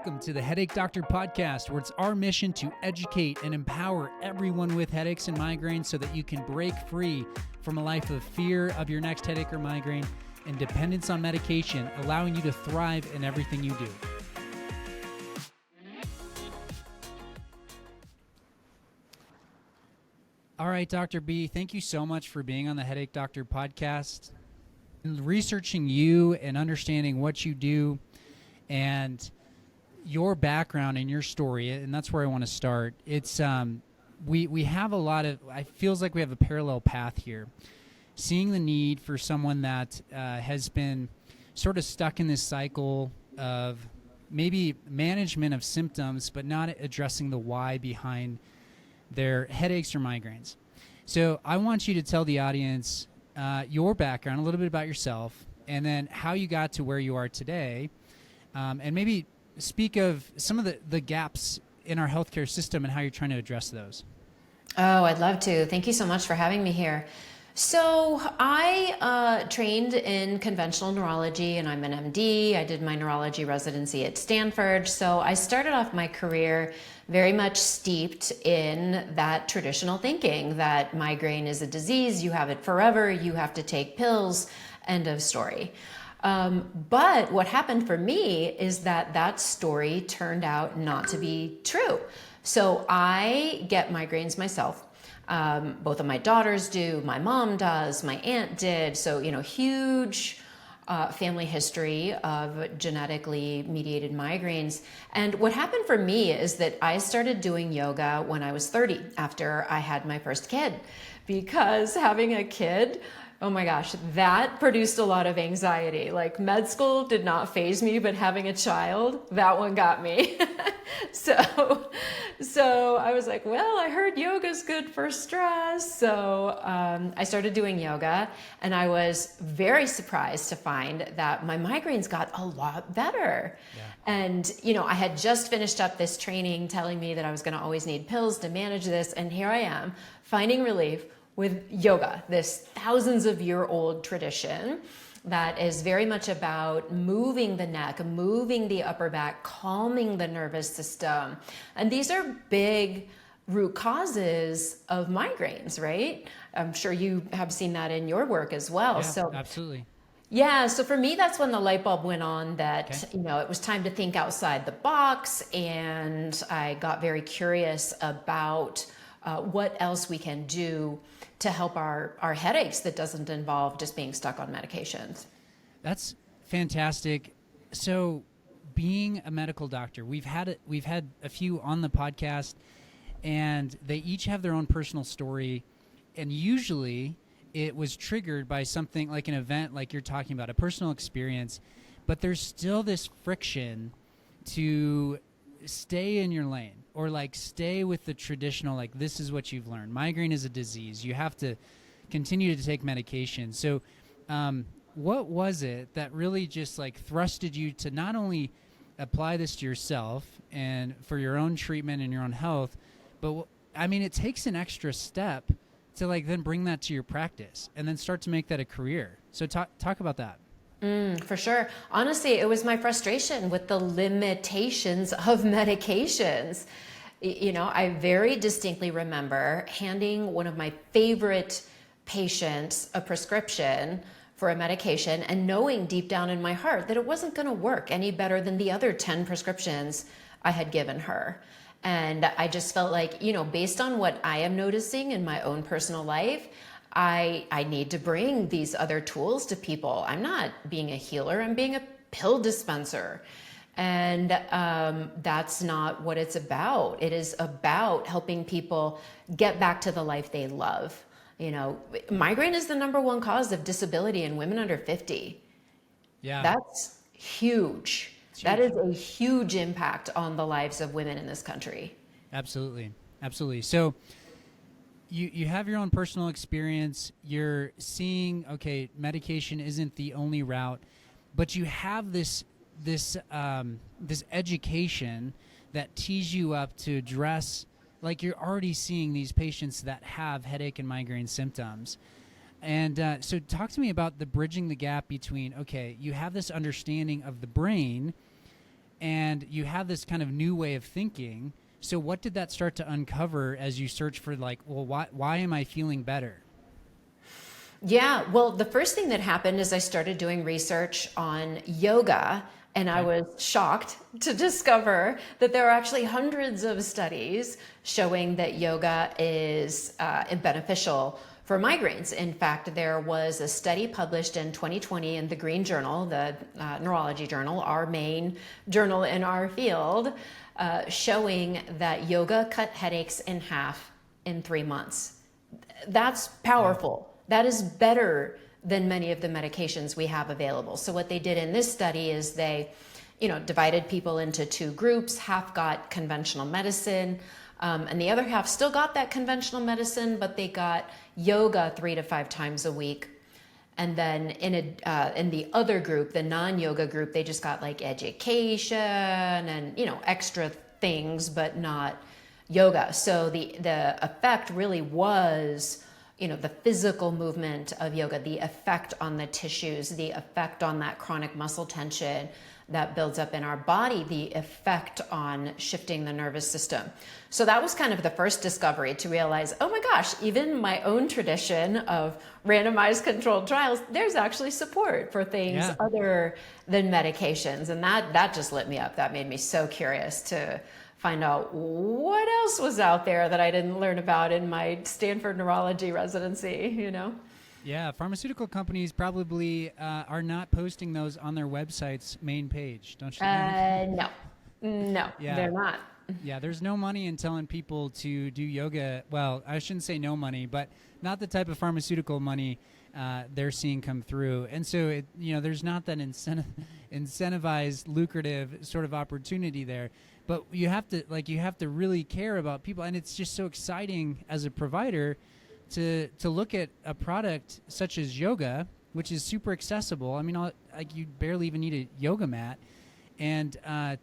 Welcome to the Headache Doctor Podcast, where it's our mission to educate and empower everyone with headaches and migraines so that you can break free from a life of fear of your next headache or migraine and dependence on medication, allowing you to thrive in everything you do. All right, Dr. B, thank you so much for being on the Headache Doctor Podcast. Researching you and understanding what you do and your background and your story, and that's where I want to start. It's we have a lot of, it feels like we have a parallel path here. Seeing the need for someone that has been sort of stuck in this cycle of maybe management of symptoms, but not addressing the why behind their headaches or migraines. So I want you to tell the audience your background, a little bit about yourself, and then how you got to where you are today, and maybe speak of some of the gaps in our healthcare system and how you're trying to address those. Oh, I'd love to. Thank you so much for having me here. So I trained in conventional neurology, and I'm an MD. I did my neurology residency at Stanford. So I started off my career very much steeped in that traditional thinking that migraine is a disease, you have it forever, you have to take pills, end of story. But what happened for me is that story turned out not to be true. So I get migraines myself. Both of my daughters do, my mom does, my aunt did. So, huge family history of genetically mediated migraines. And what happened for me is that I started doing yoga when I was 30 after I had my first kid, because having a kid, oh my gosh, that produced a lot of anxiety. Like med school did not faze me, but having a child, that one got me. So I was like, well, I heard yoga's good for stress. So I started doing yoga, and I was very surprised to find that my migraines got a lot better. Yeah. And, I had just finished up this training telling me that I was going to always need pills to manage this. And here I am finding relief with yoga, this thousands of year old tradition that is very much about moving the neck, moving the upper back, calming the nervous system. And these are big root causes of migraines, right? I'm sure you have seen that in your work as well. Yeah, so absolutely. Yeah, so for me, that's when the light bulb went on that, it was time to think outside the box. And I got very curious about what else we can do to help our headaches that doesn't involve just being stuck on medications. That's fantastic. So being a medical doctor, we've had a few on the podcast, and they each have their own personal story, and usually it was triggered by something like an event like you're talking about, a personal experience, but there's still this friction to stay in your lane, or like stay with the traditional, like this is what you've learned. Migraine is a disease. You have to continue to take medication. So what was it that really just like thrusted you to not only apply this to yourself and for your own treatment and your own health, but it takes an extra step to like then bring that to your practice and then start to make that a career. So talk about that. For sure. Honestly, it was my frustration with the limitations of medications. I very distinctly remember handing one of my favorite patients a prescription for a medication and knowing deep down in my heart that it wasn't going to work any better than the other 10 prescriptions I had given her. And I just felt like, based on what I am noticing in my own personal life, I need to bring these other tools to people. I'm not being a healer, I'm being a pill dispenser. And that's not what it's about. It is about helping people get back to the life they love. Migraine is the number one cause of disability in women under 50. Yeah. That's huge. That is a huge impact on the lives of women in this country. Absolutely. Absolutely. So you have your own personal experience. You're seeing, okay, medication isn't the only route, but you have this education that tees you up to address, like you're already seeing these patients that have headache and migraine symptoms. And so talk to me about bridging the gap between, okay, you have this understanding of the brain and you have this kind of new way of thinking. So what did that start to uncover as you search for like, well, why am I feeling better? Yeah, well, the first thing that happened is I started doing research on yoga, and I was shocked to discover that there are actually hundreds of studies showing that yoga is beneficial for migraines. In fact, there was a study published in 2020 in the Green Journal, the neurology journal, our main journal in our field, showing that yoga cut headaches in half in 3 months. That's powerful. That is better than many of the medications we have available. So what they did in this study is they, divided people into 2 groups. Half got conventional medicine, and the other half still got that conventional medicine, but they got yoga 3 to 5 times a week. And then in the other group, the non-yoga group, they just got like education and extra things, but not yoga. So the effect really was the physical movement of yoga, the effect on the tissues, the effect on that chronic muscle tension that builds up in our body, the effect on shifting the nervous system. So that was kind of the first discovery, to realize, oh my gosh, even my own tradition of randomized controlled trials, there's actually support for things other than medications. And that just lit me up. That made me so curious to find out what else was out there that I didn't learn about in my Stanford neurology residency, Yeah, pharmaceutical companies probably are not posting those on their website's main page, don't you think? No, they're not. Yeah, there's no money in telling people to do yoga. Well, I shouldn't say no money, but not the type of pharmaceutical money they're seeing come through. And so, there's not that incentivized, lucrative sort of opportunity there. But you have to really care about people. And it's just so exciting as a provider to look at a product such as yoga, which is super accessible. I mean, you barely even need a yoga mat. And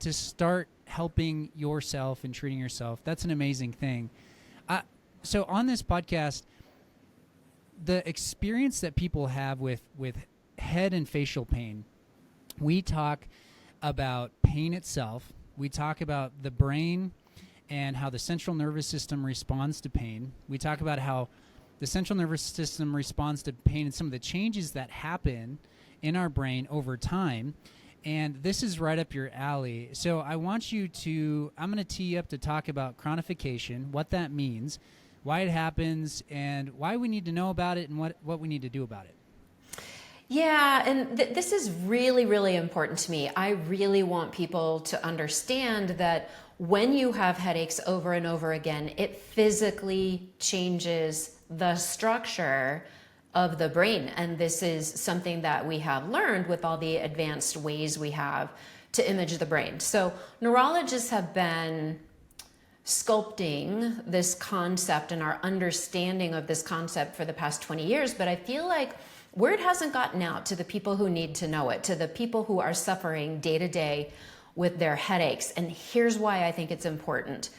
to start helping yourself and treating yourself, that's an amazing thing. So on this podcast, the experience that people have with head and facial pain, we talk about pain itself. We talk about the brain and how the central nervous system responds to pain. We talk about how the central nervous system responds to pain and some of the changes that happen in our brain over time. And this is right up your alley. So I'm going to tee you up to talk about chronification, what that means, why it happens, and why we need to know about it and what we need to do about it. Yeah, and this is really, really important to me. I really want people to understand that when you have headaches over and over again, it physically changes the structure of the brain. And this is something that we have learned with all the advanced ways we have to image the brain. So neurologists have been sculpting this concept and our understanding of this concept for the past 20 years, but I feel like word hasn't gotten out to the people who need to know it, to the people who are suffering day to day with their headaches. And here's why I think it's important.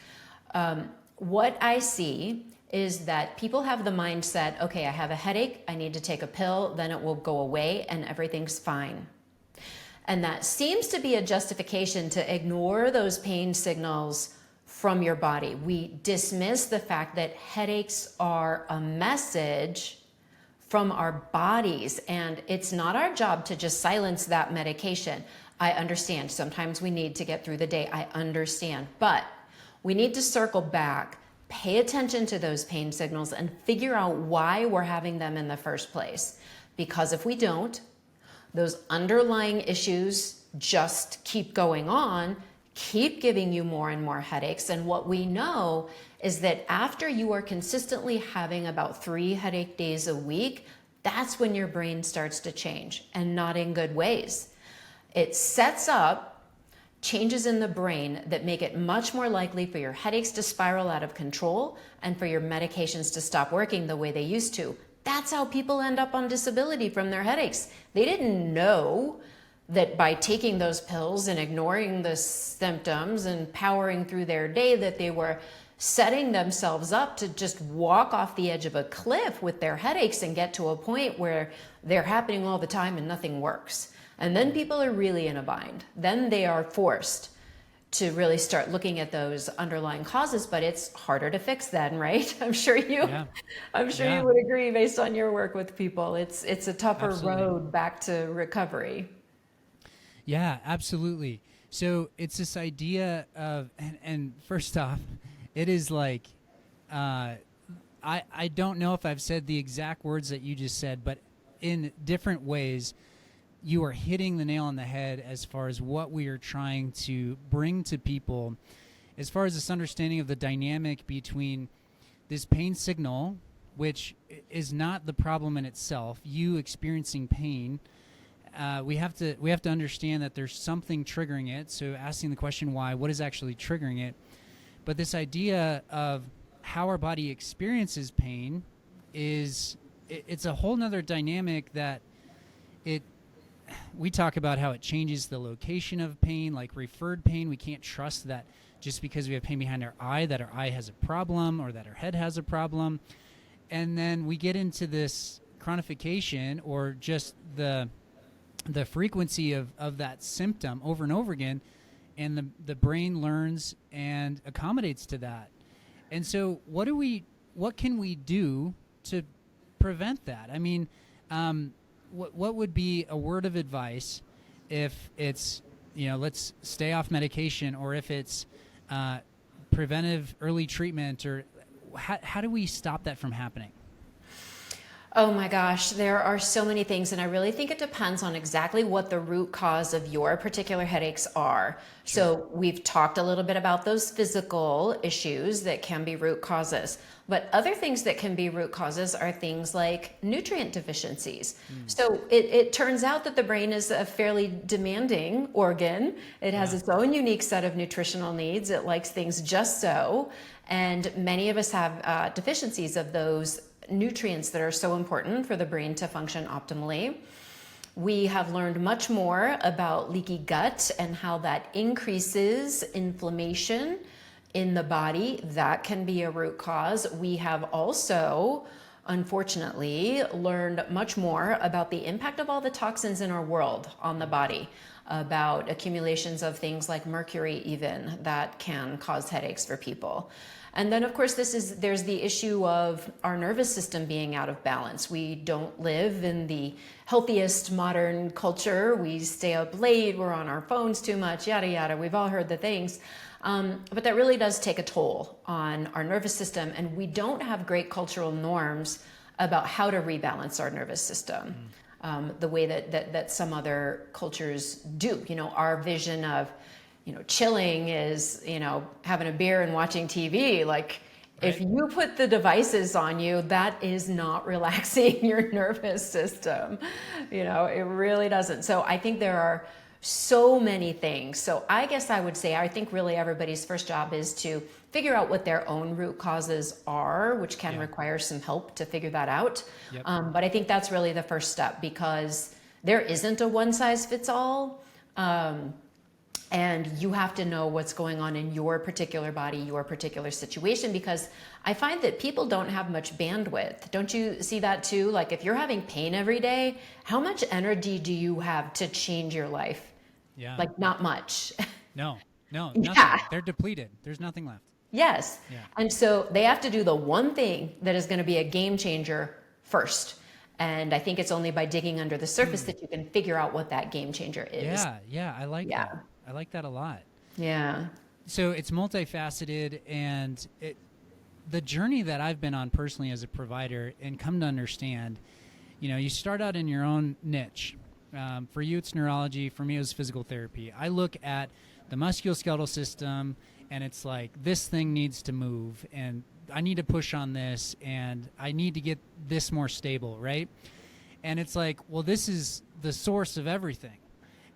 What I see is that people have the mindset, okay, I have a headache, I need to take a pill, then it will go away and everything's fine. And that seems to be a justification to ignore those pain signals from your body. We dismiss the fact that headaches are a message from our bodies, and it's not our job to just silence that medication. I understand sometimes we need to get through the day. I understand, but we need to circle back, pay attention to those pain signals, and figure out why we're having them in the first place. Because if we don't, those underlying issues just keep going on, keep giving you more and more headaches. And what we know is that after you are consistently having about 3 headache days a week, that's when your brain starts to change, and not in good ways. It sets up changes in the brain that make it much more likely for your headaches to spiral out of control and for your medications to stop working the way they used to. That's how people end up on disability from their headaches. They didn't know that by taking those pills and ignoring the symptoms and powering through their day, that they were setting themselves up to just walk off the edge of a cliff with their headaches and get to a point where they're happening all the time and nothing works. And then people are really in a bind. Then they are forced to really start looking at those underlying causes, but it's harder to fix then, right? Yeah. I'm sure Yeah. you would agree based on your work with people. It's a tougher Absolutely. road back to recovery. Yeah, absolutely. So it's this idea of, and first off, it is like, I don't know if I've said the exact words that you just said, but in different ways, you are hitting the nail on the head as far as what we are trying to bring to people, as far as this understanding of the dynamic between this pain signal, which is not the problem in itself, you experiencing pain. We have to understand that there's something triggering it. So asking the question why, what is actually triggering it? But this idea of how our body experiences pain it's a whole nother dynamic that we talk about how it changes the location of pain, like referred pain. We can't trust that just because we have pain behind our eye, that our eye has a problem or that our head has a problem. And then we get into this chronification or just the frequency of that symptom over and over again, and the brain learns and accommodates to that. And so what can we do to prevent that? I mean, what would be a word of advice if it's, let's stay off medication, or if it's preventive early treatment, or how do we stop that from happening? Oh my gosh, there are so many things, and I really think it depends on exactly what the root cause of your particular headaches are. Sure. So we've talked a little bit about those physical issues that can be root causes, but other things that can be root causes are things like nutrient deficiencies. So it turns out that the brain is a fairly demanding organ. It has its own unique set of nutritional needs. It likes things just so, and many of us have deficiencies of those nutrients that are so important for the brain to function optimally. We have learned much more about leaky gut and how that increases inflammation in the body. That can be a root cause. We have also, unfortunately, learned much more about the impact of all the toxins in our world on the body, about accumulations of things like mercury even that can cause headaches for people. And then, of course, there's the issue of our nervous system being out of balance. We don't live in the healthiest modern culture. We stay up late, we're on our phones too much, yada, yada. We've all heard the things. But that really does take a toll on our nervous system. And we don't have great cultural norms about how to rebalance our nervous system the way that some other cultures do. Our vision of chilling is, having a beer and watching TV. Like, right. If you put the devices on you, that is not relaxing your nervous system. It really doesn't. So I think there are so many things. So I guess I would say, I think really everybody's first job is to figure out what their own root causes are, which can require some help to figure that out. Yep. But I think that's really the first step, because there isn't a one size fits all. And you have to know what's going on in your particular body, your particular situation, because I find that people don't have much bandwidth. Don't you see that too? Like, if you're having pain every day, how much energy do you have to change your life? Yeah. Like, not much. No, nothing. Yeah. They're depleted. There's nothing left. Yes. Yeah. And so they have to do the one thing that is going to be a game changer first. And I think it's only by digging under the surface that you can figure out what that game changer is. Yeah, I like that. I like that a lot. Yeah. So it's multifaceted, and the journey that I've been on personally as a provider and come to understand, you start out in your own niche. For you, it's neurology. For me, it was physical therapy. I look at the musculoskeletal system, and it's like, this thing needs to move, and I need to push on this, and I need to get this more stable, right? And it's like, well, this is the source of everything.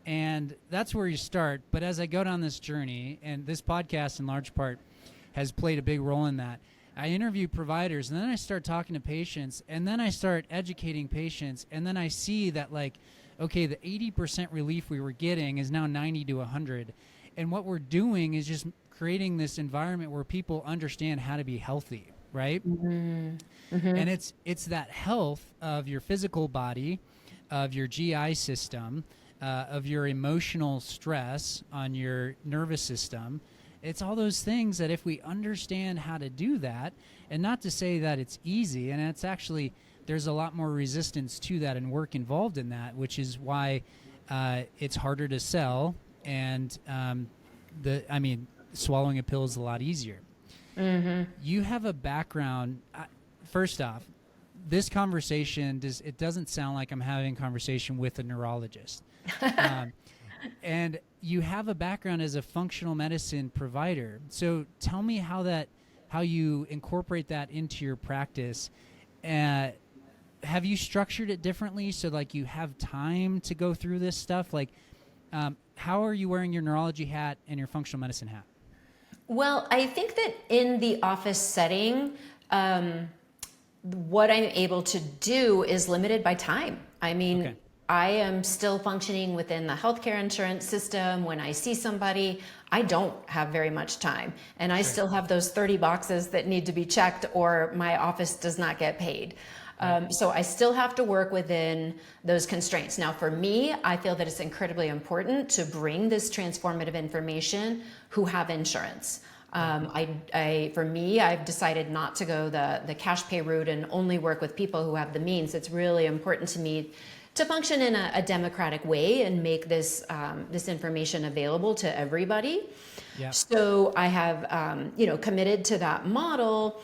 And that's where you start. But as I go down this journey, and this podcast in large part has played a big role in that, I interview providers, and then I start talking to patients, and then I start educating patients, and then I see that, like, okay, the 80% relief we were getting is now 90 to 100. And what we're doing is just creating this environment where people understand how to be healthy, right? Mm-hmm. Mm-hmm. And it's that health of your physical body, of your GI system, of your emotional stress on your nervous system. It's all those things that if we understand how to do that, and not to say that it's easy, and it's actually, there's a lot more resistance to that and work involved in that, which is why it's harder to sell. And swallowing a pill is a lot easier. Mm-hmm. You have a background. First off, this conversation it doesn't sound like I'm having a conversation with a neurologist. And you have a background as a functional medicine provider. So tell me how you incorporate that into your practice. Have you structured it differently so like you have time to go through this stuff? Like, how are you wearing your neurology hat and your functional medicine hat? Well, I think that in the office setting, what I'm able to do is limited by time. I mean, okay. I am still functioning within the healthcare insurance system. When I see somebody, I don't have very much time. And I still have those 30 boxes that need to be checked or my office does not get paid. So I still have to work within those constraints. Now, for me, I feel that it's incredibly important to bring this transformative information who have insurance. For me, I've decided not to go the cash pay route and only work with people who have the means. It's really important to me to function in a democratic way and make this information available to everybody. Yeah. So I have committed to that model.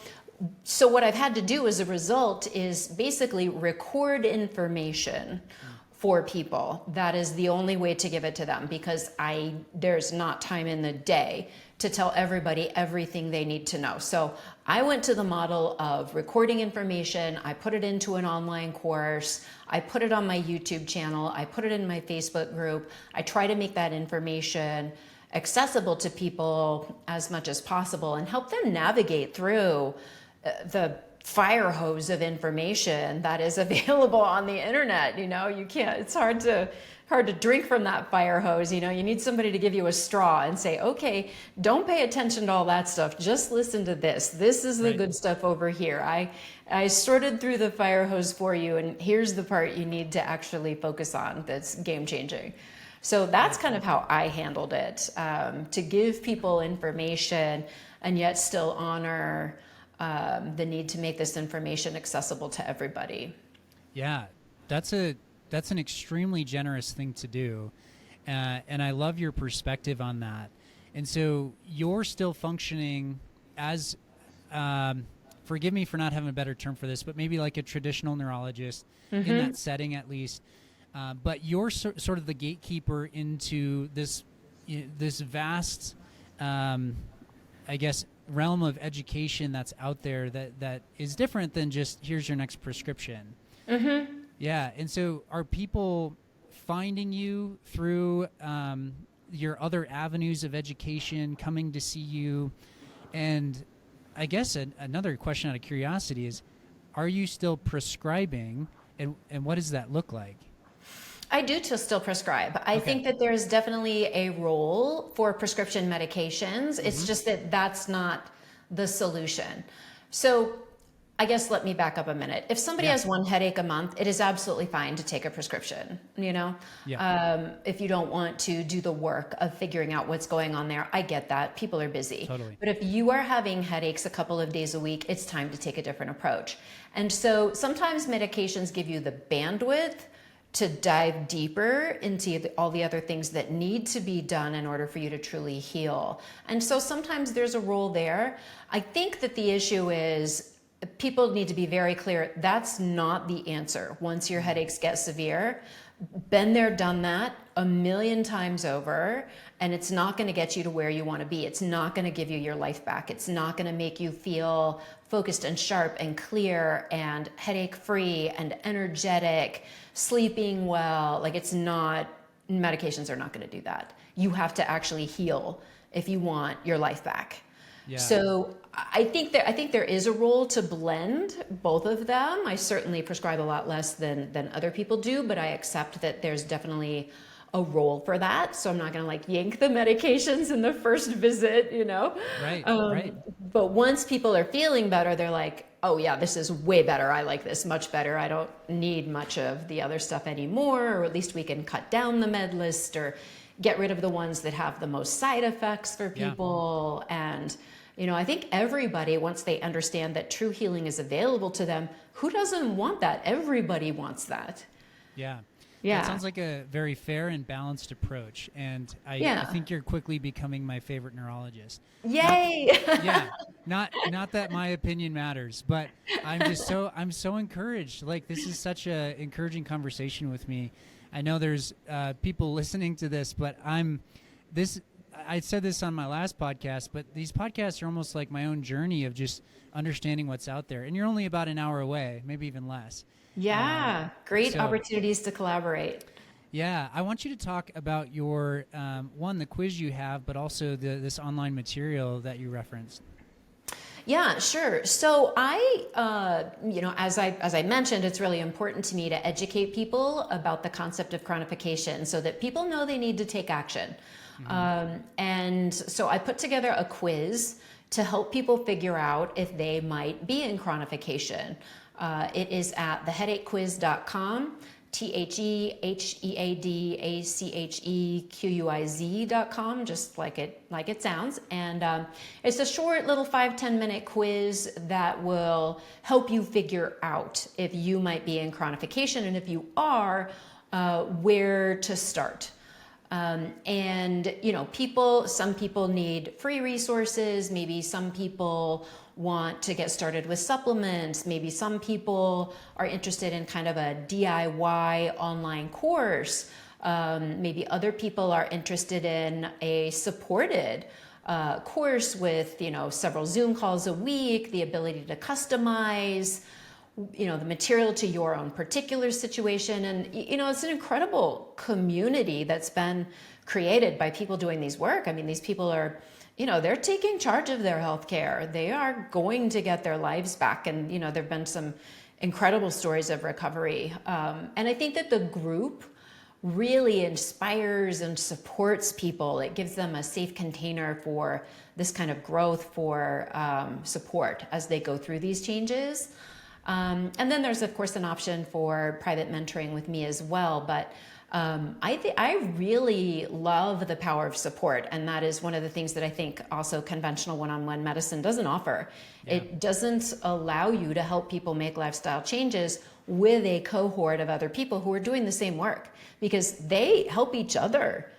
So what I've had to do as a result is basically record information for people. That is the only way to give it to them because there's not time in the day to tell everybody everything they need to know. So I went to the model of recording information. I put it into an online course. I put it on my YouTube channel. I put it in my Facebook group. I try to make that information accessible to people as much as possible and help them navigate through the fire hose of information that is available on the internet. You can't, it's hard to drink from that fire hose. You need somebody to give you a straw and say, okay, don't pay attention to all that stuff. Just listen to this. This is the good stuff over here. I sorted through the fire hose for you, and here's the part you need to actually focus on that's game changing. So that's kind of how I handled it, to give people information and yet still honor the need to make this information accessible to everybody. Yeah, that's an extremely generous thing to do. And I love your perspective on that. And so you're still functioning as, forgive me for not having a better term for this, but maybe like a traditional neurologist in that setting at least. But you're sort of the gatekeeper into this vast, I guess, realm of education that's out there that is different than just here's your next prescription. Mm-hmm. Yeah. And so are people finding you through your other avenues of education, coming to see you? And I guess another question out of curiosity is, are you still prescribing and what does that look like? I do still prescribe. I think that there's definitely a role for prescription medications. It's just that that's not the solution. So I guess let me back up a minute. If somebody has one headache a month, it is absolutely fine to take a prescription, if you don't want to do the work of figuring out what's going on there. I get that. People are busy. Totally. But if you are having headaches a couple of days a week, it's time to take a different approach. And so sometimes medications give you the bandwidth to dive deeper into all the other things that need to be done in order for you to truly heal. And so sometimes there's a role there. I think that the issue is people need to be very clear. That's not the answer. Once your headaches get severe, been there, done that a million times over, and it's not going to get you to where you want to be. It's not going to give you your life back. It's not going to make you feel focused and sharp and clear and headache free and energetic, sleeping well. Like, it's not, medications are not going to do that. You have to actually heal if you want your life back. Yeah. So I think there is a role to blend both of them. I certainly prescribe a lot less than other people do, but I accept that there's definitely a role for that. So I'm not going to yank the medications in the first visit, Right, right. But once people are feeling better, they're like, oh yeah, this is way better. I like this much better. I don't need much of the other stuff anymore, or at least we can cut down the med list or get rid of the ones that have the most side effects for people. And, I think everybody, once they understand that true healing is available to them, who doesn't want that? Everybody wants that. Yeah. Yeah. That sounds like a very fair and balanced approach. And I think you're quickly becoming my favorite neurologist. Yay. Not that my opinion matters, but I'm so encouraged. Like, this is such a encouraging conversation with me. I know there's people listening to this, but I said this on my last podcast, but these podcasts are almost like my own journey of just understanding what's out there. And you're only about an hour away, maybe even less. Yeah. Great opportunities to collaborate. Yeah. I want you to talk about your, the quiz you have, but also this online material that you referenced. Yeah, sure. So I, as I mentioned, it's really important to me to educate people about the concept of chronification so that people know they need to take action. And so I put together a quiz to help people figure out if they might be in chronification. It is at theheadachequiz.com, TheHeadachequiz.com, just like it sounds. And it's a short little 5-10 minute quiz that will help you figure out if you might be in chronification, and if you are, where to start. And some people need free resources. Maybe some people want to get started with supplements. Maybe some people are interested in kind of a DIY online course. Maybe other people are interested in a supported course with, several Zoom calls a week, the ability to customize, the material to your own particular situation. And, it's an incredible community that's been created by people doing these work. I mean, these people are, they're taking charge of their healthcare. They are going to get their lives back. And, there've been some incredible stories of recovery. And I think that the group really inspires and supports people. It gives them a safe container for this kind of growth, for support as they go through these changes. And then there's, of course, an option for private mentoring with me as well. But I really love the power of support. And that is one of the things that I think also conventional one-on-one medicine doesn't offer. Yeah. It doesn't allow you to help people make lifestyle changes with a cohort of other people who are doing the same work, because they help each other.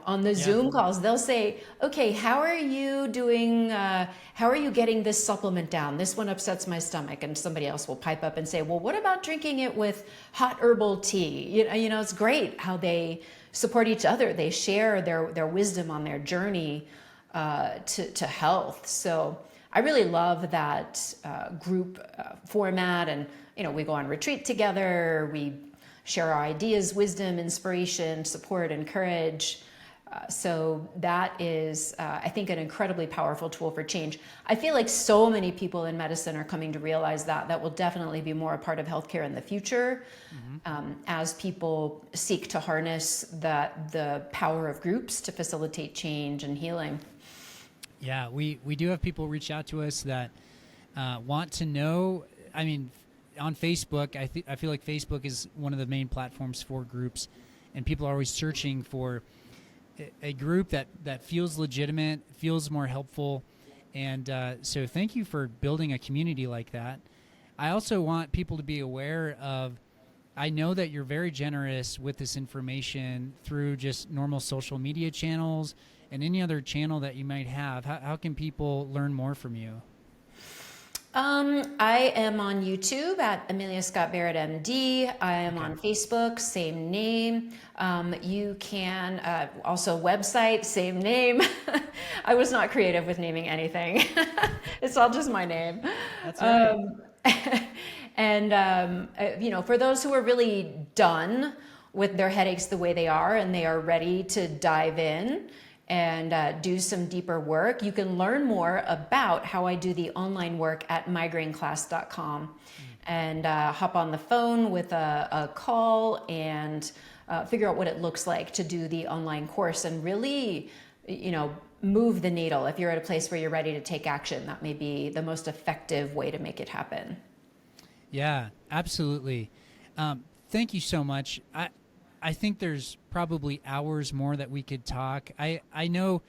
On the Zoom calls, they'll say, okay, how are you doing? How are you getting this supplement down? This one upsets my stomach. And somebody else will pipe up and say, well, what about drinking it with hot herbal tea? It's great how they support each other. They share their wisdom on their journey to health. So I really love that group format. And, we go on retreat together. We share our ideas, wisdom, inspiration, support, and courage. So that is, I think, an incredibly powerful tool for change. I feel like so many people in medicine are coming to realize that will definitely be more a part of healthcare in the future, as people seek to harness the power of groups to facilitate change and healing. Yeah, we do have people reach out to us that want to know. I mean, on Facebook, I feel like Facebook is one of the main platforms for groups, and people are always searching for a group that feels legitimate, feels more helpful. And so thank you for building a community like that. I also want people to be aware of, I know that you're very generous with this information through just normal social media channels and any other channel that you might have. How can people learn more from you? I am on YouTube at Amelia Scott Barrett, MD. I am on Facebook, same name. You can, also website, same name. I was not creative with naming anything. It's all just my name. That's right. And, for those who are really done with their headaches the way they are and they are ready to dive in and do some deeper work, you can learn more about how I do the online work at migraineclass.com and hop on the phone with a call and figure out what it looks like to do the online course and really, move the needle. If you're at a place where you're ready to take action, that may be the most effective way to make it happen. Yeah, absolutely. Thank you so much. I think there's probably hours more that we could talk. I know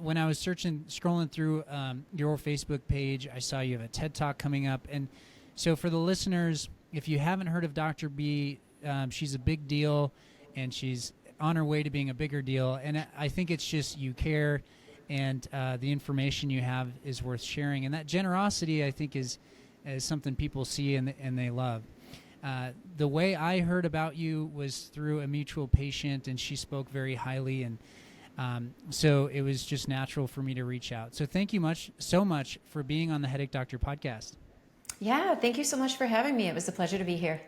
when I was scrolling through your Facebook page, I saw you have a TED Talk coming up. And so for the listeners, if you haven't heard of Dr. B, she's a big deal, and she's on her way to being a bigger deal. And I think it's just you care, and the information you have is worth sharing. And that generosity, I think, is something people see and they love. The way I heard about you was through a mutual patient, and she spoke very highly, and so it was just natural for me to reach out. So thank you so much for being on the Headache Doctor podcast. Yeah, thank you so much for having me. It was a pleasure to be here.